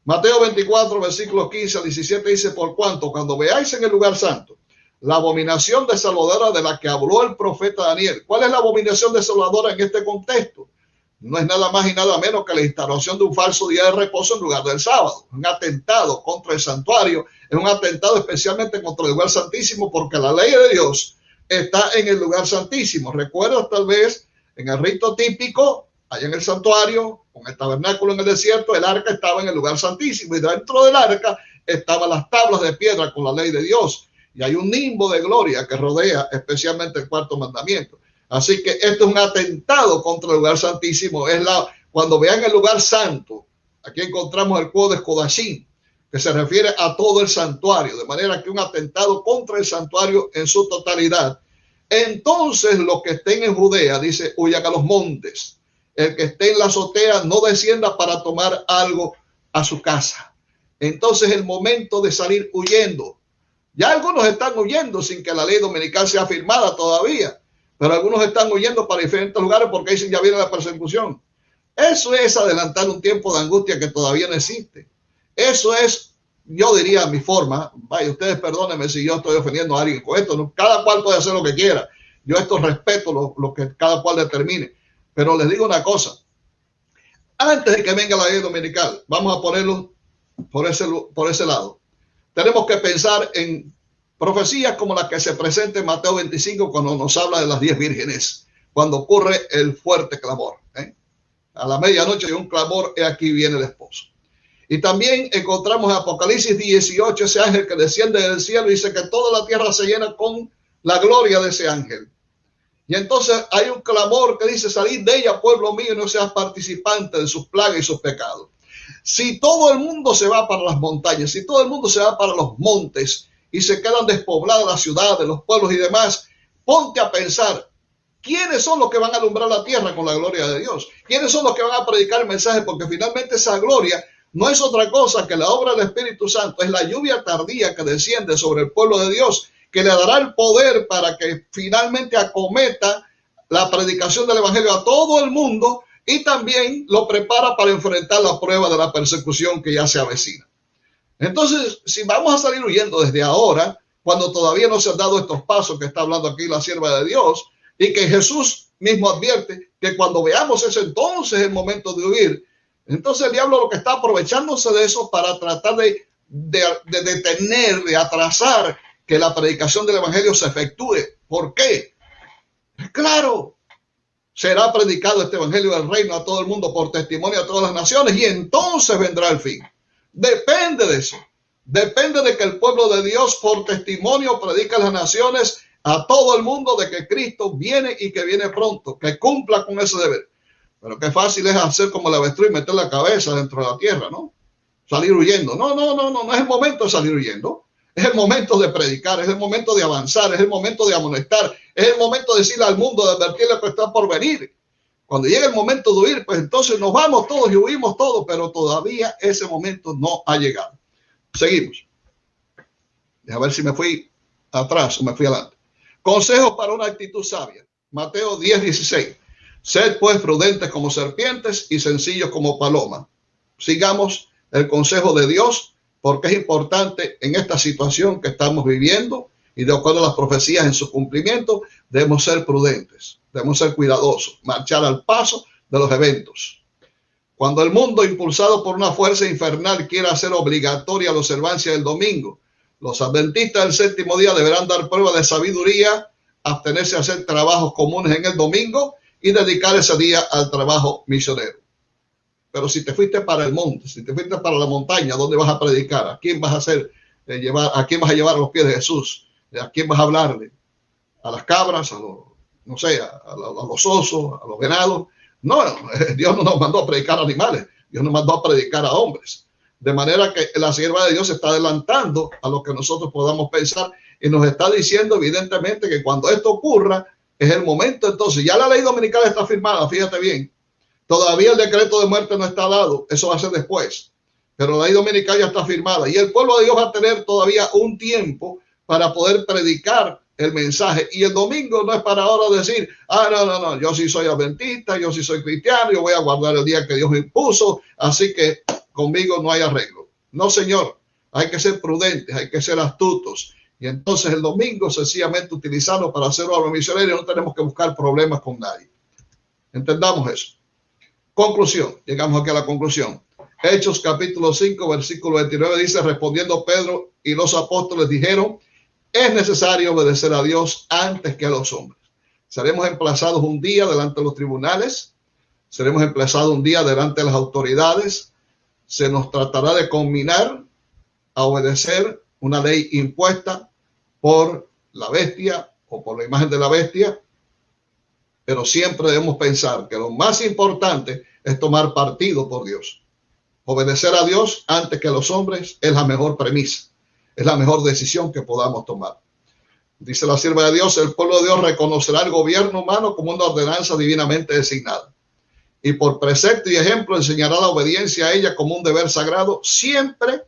Mateo 24, versículos 15 a 17 dice: por cuanto cuando veáis en el lugar santo la abominación desoladora de la que habló el profeta Daniel. ¿Cuál es la abominación desoladora en este contexto? No es nada más y nada menos que la instalación de un falso día de reposo en lugar del sábado. Un atentado contra el santuario, es un atentado especialmente contra el lugar santísimo, porque la ley de Dios está en el lugar santísimo. Recuerdas tal vez en el rito típico, allá en el santuario, con el tabernáculo en el desierto, el arca estaba en el lugar santísimo y dentro del arca estaban las tablas de piedra con la ley de Dios. Y hay un nimbo de gloria que rodea especialmente el cuarto mandamiento. Así que esto es un atentado contra el lugar santísimo. Cuando vean el lugar santo, aquí encontramos el Codex Kodashim, que se refiere a todo el santuario, de manera que un atentado contra el santuario en su totalidad. Entonces los que estén en Judea, dice, huyan a los montes. El que esté en la azotea no descienda para tomar algo a su casa. Entonces el momento de salir huyendo. Ya algunos están huyendo sin que la ley dominical sea firmada todavía, pero algunos están huyendo para diferentes lugares porque dicen ya viene la persecución. Eso es adelantar un tiempo de angustia que todavía no existe. Eso es, yo diría a mi forma, vaya, ustedes perdónenme si yo estoy ofendiendo a alguien con esto, ¿no? Cada cual puede hacer lo que quiera. Yo esto respeto lo que cada cual determine. Pero les digo una cosa, antes de que venga la ley dominical, vamos a ponerlo por ese lado. Tenemos que pensar en profecías como la que se presenta en Mateo 25 cuando nos habla de las 10 vírgenes, cuando ocurre el fuerte clamor. A la medianoche hay un clamor, y aquí viene el esposo. Y también encontramos en Apocalipsis 18 ese ángel que desciende del cielo y dice que toda la tierra se llena con la gloria de ese ángel. Y entonces hay un clamor que dice: salid de ella, pueblo mío, y no seas participante de sus plagas y sus pecados. Si todo el mundo se va para las montañas, si todo el mundo se va para los montes y se quedan despobladas las ciudades, los pueblos y demás, ponte a pensar, ¿quiénes son los que van a alumbrar la tierra con la gloria de Dios? ¿Quiénes son los que van a predicar el mensaje? Porque finalmente esa gloria no es otra cosa que la obra del Espíritu Santo, es la lluvia tardía que desciende sobre el pueblo de Dios, que le dará el poder para que finalmente acometa la predicación del evangelio a todo el mundo y también lo prepara para enfrentar la prueba de la persecución que ya se avecina. Entonces, si vamos a salir huyendo desde ahora, cuando todavía no se han dado estos pasos que está hablando aquí la sierva de Dios, y que Jesús mismo advierte que cuando veamos ese entonces el momento de huir, entonces el diablo lo que está aprovechándose de eso para tratar de detener, de atrasar que la predicación del evangelio se efectúe. ¿Por qué? Claro, será predicado este evangelio del reino a todo el mundo por testimonio a todas las naciones y entonces vendrá el fin. Depende de eso. Depende de que el pueblo de Dios por testimonio predique a las naciones, a todo el mundo, de que Cristo viene y que viene pronto, que cumpla con ese deber. Pero qué fácil es hacer como el avestruz y meter la cabeza dentro de la tierra, ¿no? Salir huyendo. No es el momento de salir huyendo. Es el momento de predicar, es el momento de avanzar, es el momento de amonestar, es el momento de decirle al mundo, de advertirle que está por venir. Cuando llegue el momento de huir, pues entonces nos vamos todos y huimos todos, pero todavía ese momento no ha llegado. Seguimos. A ver si me fui atrás o me fui adelante. Consejos para una actitud sabia. Mateo 10:16. Sed pues prudentes como serpientes y sencillos como palomas. Sigamos el consejo de Dios, porque es importante en esta situación que estamos viviendo y de acuerdo a las profecías en su cumplimiento, debemos ser prudentes, debemos ser cuidadosos, marchar al paso de los eventos. Cuando el mundo, impulsado por una fuerza infernal, quiera hacer obligatoria la observancia del domingo, los adventistas del séptimo día deberán dar prueba de sabiduría, abstenerse a hacer trabajos comunes en el domingo y dedicar ese día al trabajo misionero. Pero si te fuiste para el monte, si te fuiste para la montaña, ¿dónde vas a predicar? ¿A quién vas a hacer a quién vas a llevar a los pies de Jesús? ¿A quién vas a hablarle? ¿A las cabras? ¿A los, no sé, a los osos? ¿A los venados? No, Dios no nos mandó a predicar a animales, Dios nos mandó a predicar a hombres. De manera que la sierva de Dios se está adelantando a lo que nosotros podamos pensar y nos está diciendo evidentemente que cuando esto ocurra es el momento. Entonces ya la ley dominical está firmada, fíjate bien. Todavía el decreto de muerte no está dado, eso va a ser después. Pero la ley dominical ya está firmada y el pueblo de Dios va a tener todavía un tiempo para poder predicar el mensaje. Y el domingo no es para ahora decir, no, yo sí soy adventista, yo sí soy cristiano, yo voy a guardar el día que Dios me impuso, así que conmigo no hay arreglo. No, señor, hay que ser prudentes, hay que ser astutos. Y entonces el domingo sencillamente utilizarlo para hacer obra misionera, no tenemos que buscar problemas con nadie. Entendamos eso. Conclusión, llegamos aquí a la conclusión. Hechos capítulo 5, versículo 29 dice, respondiendo Pedro y los apóstoles dijeron, es necesario obedecer a Dios antes que a los hombres. Seremos emplazados un día delante de los tribunales, seremos emplazados un día delante de las autoridades, se nos tratará de combinar a obedecer una ley impuesta por la bestia o por la imagen de la bestia, pero siempre debemos pensar que lo más importante es tomar partido por Dios. Obedecer a Dios antes que a los hombres es la mejor premisa, es la mejor decisión que podamos tomar. Dice la sierva de Dios, el pueblo de Dios reconocerá el gobierno humano como una ordenanza divinamente designada. Y por precepto y ejemplo enseñará la obediencia a ella como un deber sagrado siempre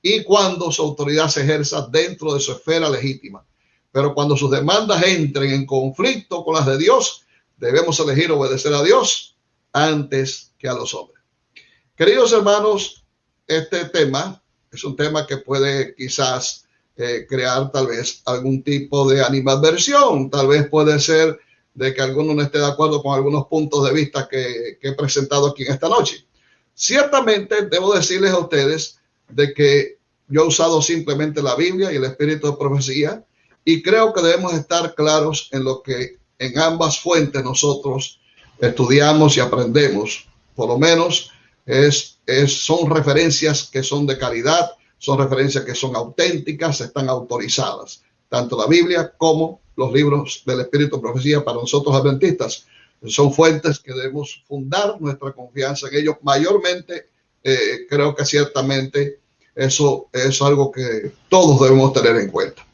y cuando su autoridad se ejerza dentro de su esfera legítima. Pero cuando sus demandas entren en conflicto con las de Dios, debemos elegir obedecer a Dios antes que a los hombres. Queridos hermanos, este tema es un tema que puede quizás crear tal vez algún tipo de animadversión. Tal vez puede ser de que alguno no esté de acuerdo con algunos puntos de vista que he presentado aquí en esta noche. Ciertamente debo decirles a ustedes de que yo he usado simplemente la Biblia y el espíritu de profecía y creo que debemos estar claros en lo que en ambas fuentes nosotros estudiamos y aprendemos. Por lo menos son referencias que son de calidad, son referencias que son auténticas, están autorizadas. Tanto la Biblia como los libros del Espíritu de Profecía para nosotros adventistas son fuentes que debemos fundar nuestra confianza en ellos. Mayormente, creo que ciertamente eso es algo que todos debemos tener en cuenta.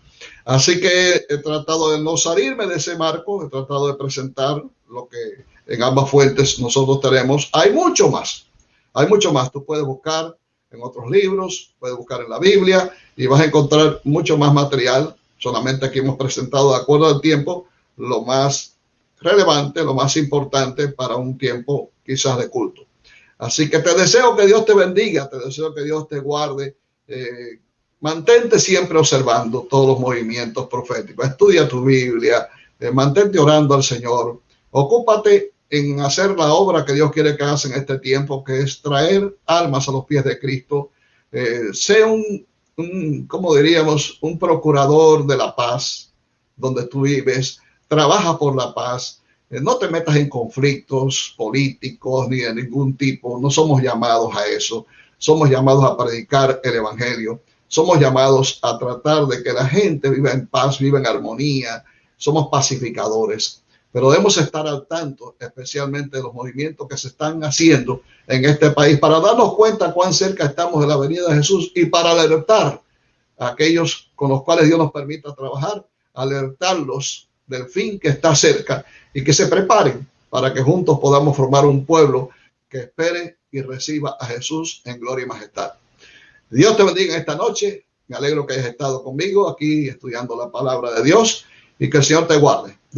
Así que he tratado de no salirme de ese marco, he tratado de presentar lo que en ambas fuentes nosotros tenemos. Hay mucho más. Tú puedes buscar en otros libros, puedes buscar en la Biblia y vas a encontrar mucho más material. Solamente aquí hemos presentado, de acuerdo al tiempo, lo más relevante, lo más importante para un tiempo quizás de culto. Así que te deseo que Dios te bendiga, te deseo que Dios te guarde. Mantente siempre observando todos los movimientos proféticos. Estudia tu Biblia, mantente orando al Señor. Ocúpate en hacer la obra que Dios quiere que hagas en este tiempo, que es traer almas a los pies de Cristo. Sé como diríamos, un procurador de la paz donde tú vives. Trabaja por la paz. No te metas en conflictos políticos ni de ningún tipo. No somos llamados a eso. Somos llamados a predicar el evangelio. Somos llamados a tratar de que la gente viva en paz, viva en armonía. Somos pacificadores. Pero debemos estar al tanto, especialmente de los movimientos que se están haciendo en este país, para darnos cuenta cuán cerca estamos de la venida de Jesús y para alertar a aquellos con los cuales Dios nos permita trabajar, alertarlos del fin que está cerca y que se preparen para que juntos podamos formar un pueblo que espere y reciba a Jesús en gloria y majestad. Dios te bendiga esta noche. Me alegro que hayas estado conmigo aquí estudiando la palabra de Dios y que el Señor te guarde.